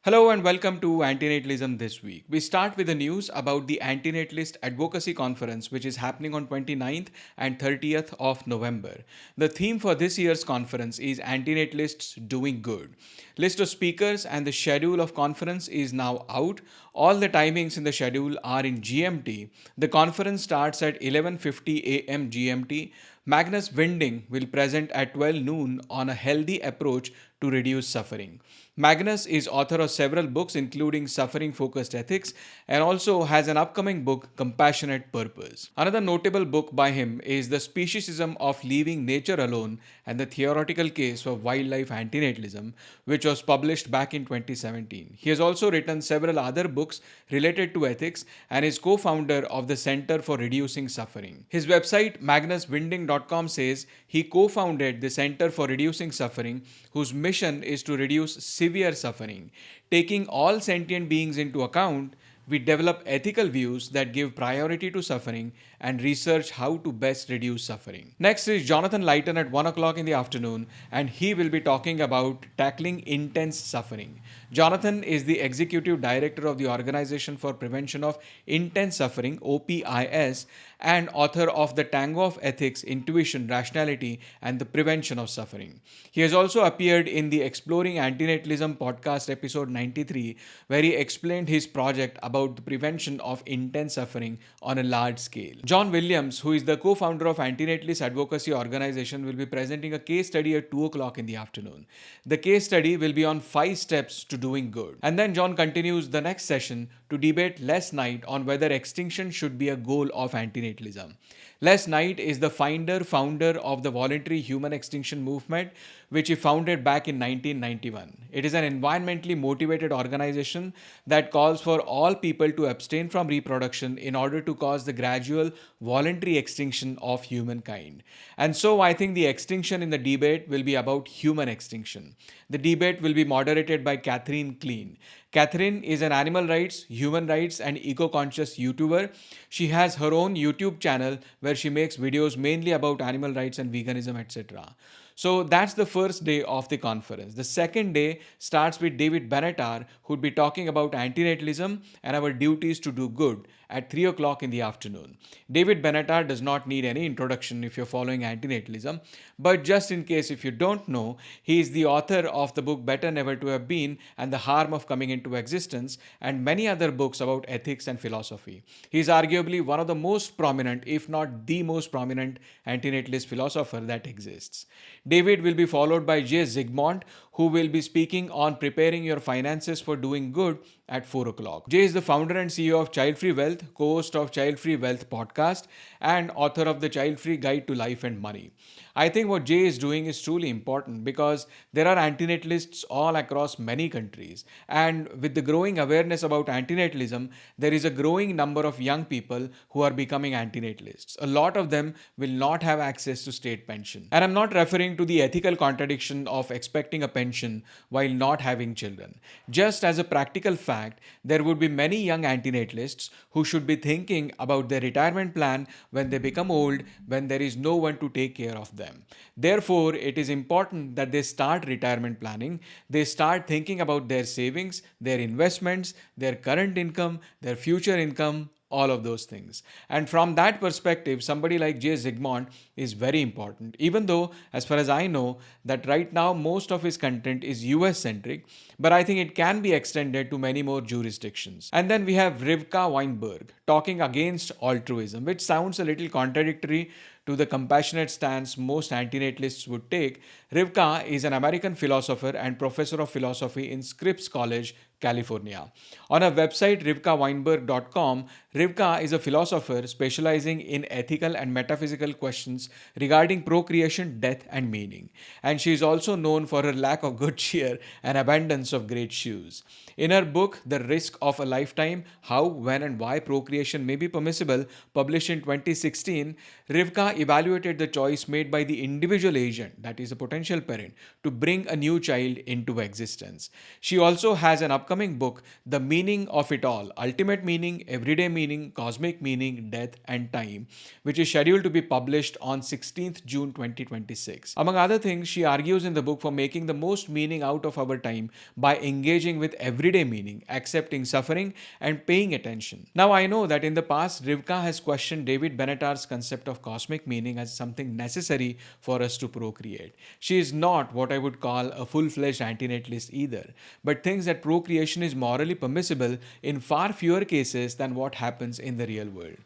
Hello and welcome to Antinatalism this week. We start with the news about the Antinatalist Advocacy Conference, which is happening on 29th and 30th of November. The theme for this year's conference is Antinatalists Doing Good. List of speakers and the schedule of conference is now out. All the timings in the schedule are in GMT. The conference starts at 11:50 a.m. GMT. Magnus Winding will present at 12 noon on a healthy approach to reduce suffering. Magnus is author of several books, including Suffering Focused Ethics, and also has an upcoming book, Compassionate Purpose. Another notable book by him is The Speciesism of Leaving Nature Alone and the Theoretical Case for Wildlife Antinatalism, which was published back in 2017. He has also written several other books related to ethics and is co founder of the Center for Reducing Suffering. His website, magnuswinding.com, says he co founded the Center for Reducing Suffering, whose mission is to reduce severe suffering. Taking all sentient beings into account, we develop ethical views that give priority to suffering and research how to best reduce suffering. Next is Jonathan Lighton at 1 o'clock in the afternoon, and he will be talking about tackling intense suffering. Jonathan is the executive director of the Organization for Prevention of Intense Suffering, OPIS, and author of The Tango of Ethics, Intuition, Rationality, and the Prevention of Suffering. He has also appeared in the Exploring Antinatalism podcast episode 93, where he explained his project about the prevention of intense suffering on a large scale. John Williams, who is the co-founder of Antinatalist Advocacy Organization, will be presenting a case study at 2 o'clock in the afternoon. The case study will be on 5 steps to doing good. And then John continues the next session to debate Les Knight on whether extinction should be a goal of antinatalism. Les Knight is the founder of the voluntary human extinction movement, which he founded back in 1991. It is an environmentally motivated organization that calls for all people to abstain from reproduction in order to cause the gradual voluntary extinction of humankind. And so I think the extinction in the debate will be about human extinction. The debate will be moderated by Catherine Clean. Catherine is an animal rights, human rights, and eco-conscious YouTuber. She has her own YouTube channel where she makes videos mainly about animal rights and veganism, etc. So that's the first day of the conference. The second day starts with David Benatar, who will be talking about antinatalism and our duties to do good at 3 o'clock in the afternoon. David Benatar does not need any introduction if you're following antinatalism, but just in case if you don't know, he is the author of the book Better Never to Have Been and The Harm of Coming into Existence and many other books about ethics and philosophy. He is arguably one of the most prominent, if not the most prominent, antinatalist philosopher that exists. David will be followed by Jay Zygmunt, who will be speaking on preparing your finances for doing good at 4 o'clock. Jay is the founder and CEO of Child Free Wealth, co-host of Child Free Wealth podcast, and author of the Child Free Guide to Life and Money. I think what Jay is doing is truly important because there are antinatalists all across many countries. And with the growing awareness about antinatalism, there is a growing number of young people who are becoming antinatalists. A lot of them will not have access to state pension. And I'm not referring to the ethical contradiction of expecting a pension while not having children. Just as a practical fact, there would be many young antinatalists who should be thinking about their retirement plan when they become old, when there is no one to take care of them. Therefore, it is important that they start retirement planning. They start thinking about their savings, their investments, their current income, their future income, all of those things. And from that perspective, somebody like Jay Zygmunt is very important, even though, as far as I know, that right now most of his content is US centric, but I think it can be extended to many more jurisdictions. And then we have Rivka Weinberg talking against altruism, which sounds a little contradictory to the compassionate stance most antinatalists would take. Rivka is an American philosopher and professor of philosophy in Scripps College, California. On her website, rivkaweinberg.com, Rivka is a philosopher specializing in ethical and metaphysical questions regarding procreation, death, and meaning. And she is also known for her lack of good cheer and abundance of great shoes. In her book, The Risk of a Lifetime, How, When, and Why Procreation May Be Permissible, published in 2016, Rivka evaluated the choice made by the individual agent, that is a potential parent, to bring a new child into existence. She also has an upcoming upcoming book, The Meaning of It All: Ultimate Meaning, Everyday Meaning, Cosmic Meaning, Death, and Time, which is scheduled to be published on 16th June 2026. Among other things, she argues in the book for making the most meaning out of our time by engaging with everyday meaning, accepting suffering, and paying attention. Now, I know that in the past, Rivka has questioned David Benatar's concept of cosmic meaning as something necessary for us to procreate. She is not what I would call a full-fledged antinatalist either, but thinks that procreation is morally permissible in far fewer cases than what happens in the real world.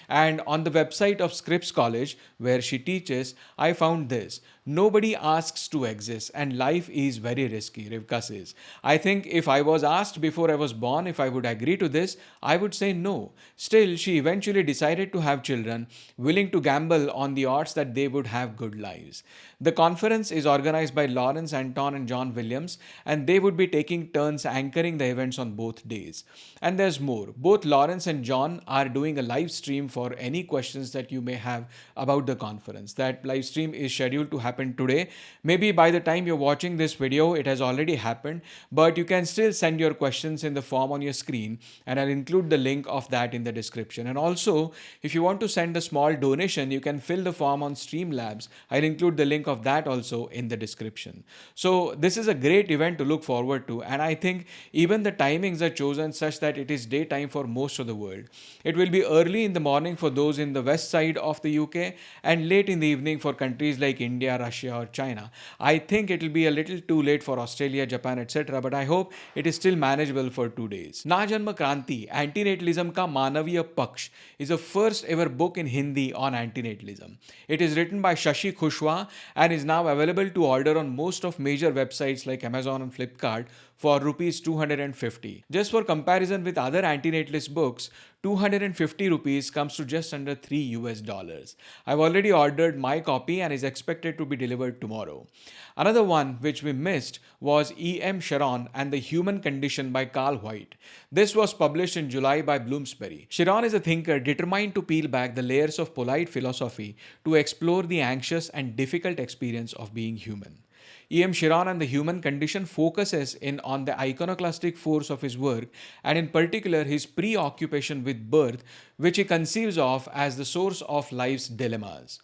And on the website of Scripps College, where she teaches, I found this: nobody asks to exist, and life is very risky, Rivka says. I think if I was asked before I was born if I would agree to this, I would say no. Still, she eventually decided to have children, willing to gamble on the odds that they would have good lives. The conference is organized by Lawrence Anton and John Williams, and they would be taking turns anchoring the events on both days. And there's more. Both Lawrence and John are doing a live stream for any questions that you may have about the conference. That live stream is scheduled to happen today. Maybe by the time you're watching this video, it has already happened, but you can still send your questions in the form on your screen, and I'll include the link of that in the description. And also, if you want to send a small donation, you can fill the form on Streamlabs. I'll include the link of that also in the description. So this is a great event to look forward to, and I think even the timings are chosen such that it is daytime for most of the world. It will be early in the morning for those in the west side of the UK and late in the evening for countries like India, Russia, or China. I think it will be a little too late for Australia, Japan, etc., but I hope it is still manageable for 2 days. Najanm Kranti, Antinatalism ka Manviy Paksh, is the first ever book in Hindi on antinatalism. It is written by Shashi Khushwa and is now available to order on most of major websites like Amazon and Flipkart for rupees 250. Just for comparison with other antinatalist books, 250 rupees comes to just under $3. I've already ordered my copy and is expected to be delivered tomorrow. Another one which we missed was E.M. Cioran and the Human Condition by Carl White. This was published in July by Bloomsbury. Cioran is a thinker determined to peel back the layers of polite philosophy to explore the anxious and difficult experience of being human. E.M. Cioran and the Human Condition focuses in on the iconoclastic force of his work, and in particular his preoccupation with birth, which he conceives of as the source of life's dilemmas.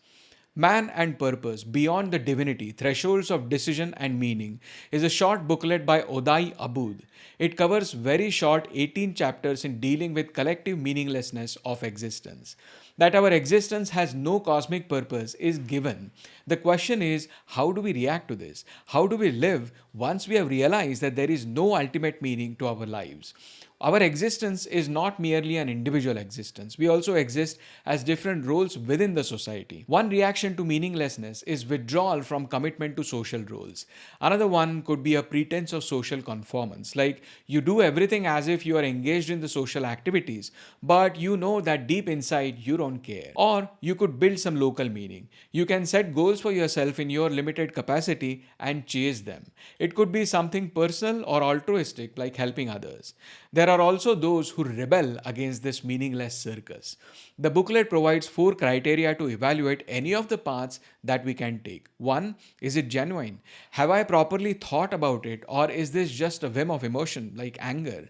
Man and Purpose: Beyond the Divinity, Thresholds of Decision and Meaning is a short booklet by Odai Aboud. It covers very short 18 chapters in dealing with collective meaninglessness of existence. That our existence has no cosmic purpose is given. The question is, how do we react to this? How do we live once we have realized that there is no ultimate meaning to our lives? Our existence is not merely an individual existence. We also exist as different roles within the society. One reaction to meaninglessness is withdrawal from commitment to social roles. Another one could be a pretense of social conformance, like you do everything as if you are engaged in the social activities, but you know that deep inside you don't care. Or you could build some local meaning. You can set goals for yourself in your limited capacity and chase them. It could be something personal or altruistic, like helping others. There are also those who rebel against this meaningless circus. The booklet provides 4 criteria to evaluate any of the paths that we can take. 1. Is it genuine? Have I properly thought about it, or is this just a whim of emotion like anger?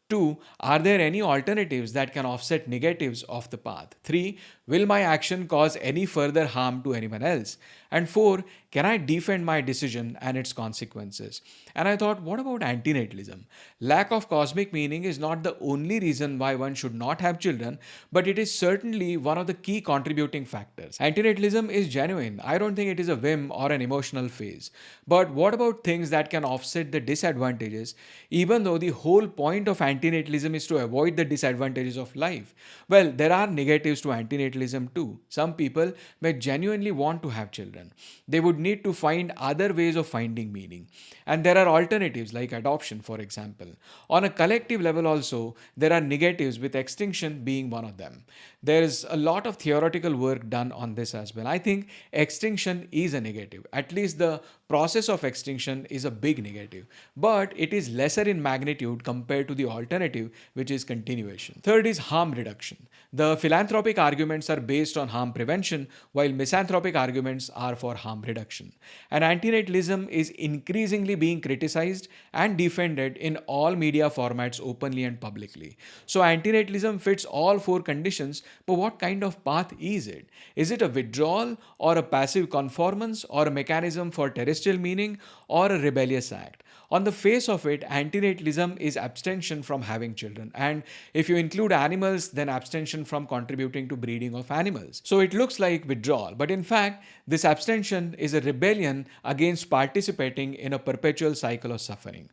2. Are there any alternatives that can offset negatives of the path? 3. Will my action cause any further harm to anyone else? And 4. Can I defend my decision and its consequences? And I thought, what about antinatalism? Lack of cosmic meaning is not the only reason why one should not have children, but it is certainly one of the key contributing factors. Antinatalism is genuine. I don't think it is a whim or an emotional phase. But what about things that can offset the disadvantages, even though the whole point of antinatalism is to avoid the disadvantages of life? Well, there are negatives to antinatalism too. Some people may genuinely want to have children. They would need to find other ways of finding meaning. And there are alternatives like adoption, for example. On a collective level also, there are negatives, with extinction being one of them. There is a lot of theoretical work done on this as well. I think extinction is a negative. At least the process of extinction is a big negative, but it is lesser in magnitude compared to the alternative, which is continuation. Third is harm reduction. The philanthropic arguments are based on harm prevention, while misanthropic arguments are for harm reduction. And antinatalism is increasingly being criticized and defended in all media formats openly and publicly. So, antinatalism fits all four conditions, but what kind of path is it? Is it a withdrawal or a passive conformance or a mechanism for terrestrial meaning or a rebellious act? On the face of it, antinatalism is abstention from having children. And if you include animals, then abstention from contributing to breeding of animals. So it looks like withdrawal. But in fact, this abstention is a rebellion against participating in a perpetual cycle of suffering.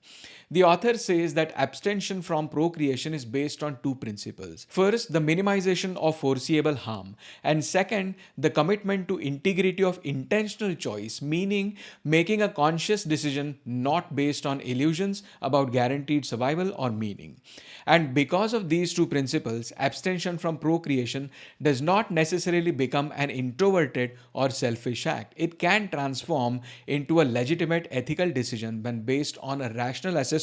The author says that abstention from procreation is based on two principles. First, the minimization of foreseeable harm, and second, the commitment to integrity of intentional choice, meaning making a conscious decision not based on illusions about guaranteed survival or meaning. And because of these two principles, abstention from procreation does not necessarily become an introverted or selfish act. It can transform into a legitimate ethical decision when based on a rational assessment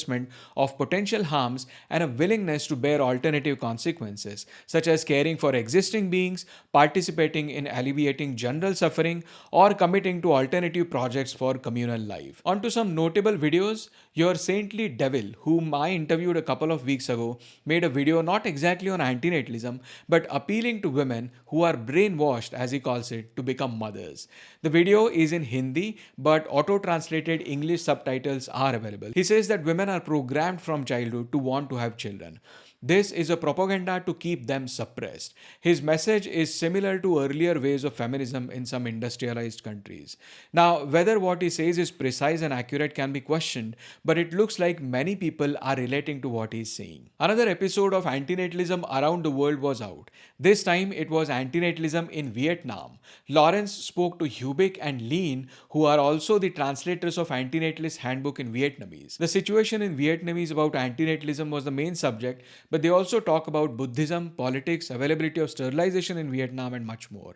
of potential harms and a willingness to bear alternative consequences, such as caring for existing beings, participating in alleviating general suffering, or committing to alternative projects for communal life. On to some notable videos. Your Saintly Devil, whom I interviewed a couple of weeks ago, made a video not exactly on antinatalism, but appealing to women who are brainwashed, as he calls it, to become mothers. The video is in Hindi, but auto-translated English subtitles are available. He says that women are programmed from childhood to want to have children. This is a propaganda to keep them suppressed. His message is similar to earlier waves of feminism in some industrialized countries. Now, whether what he says is precise and accurate can be questioned, but it looks like many people are relating to what he's saying. Another episode of Antinatalism Around the World was out. This time it was Antinatalism in Vietnam. Lawrence spoke to Hubik and Lean, who are also the translators of Antinatalist Handbook in Vietnamese. The situation in Vietnamese about antinatalism was the main subject, but they also talk about Buddhism, politics, availability of sterilization in Vietnam, and much more.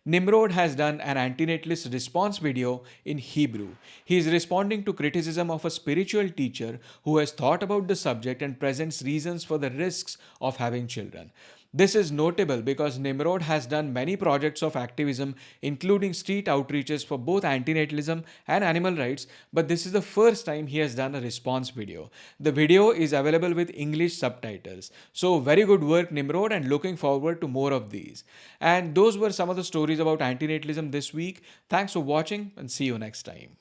Nimrod has done an antinatalist response video in Hebrew. He is responding to criticism of a spiritual teacher who has thought about the subject and presents reasons for the risks of having children. This is notable because Nimrod has done many projects of activism, including street outreaches for both antinatalism and animal rights, but this is the first time he has done a response video. The video is available with English subtitles. So, very good work, Nimrod, and looking forward to more of these. And those were some of the stories about antinatalism this week. Thanks for watching and see you next time.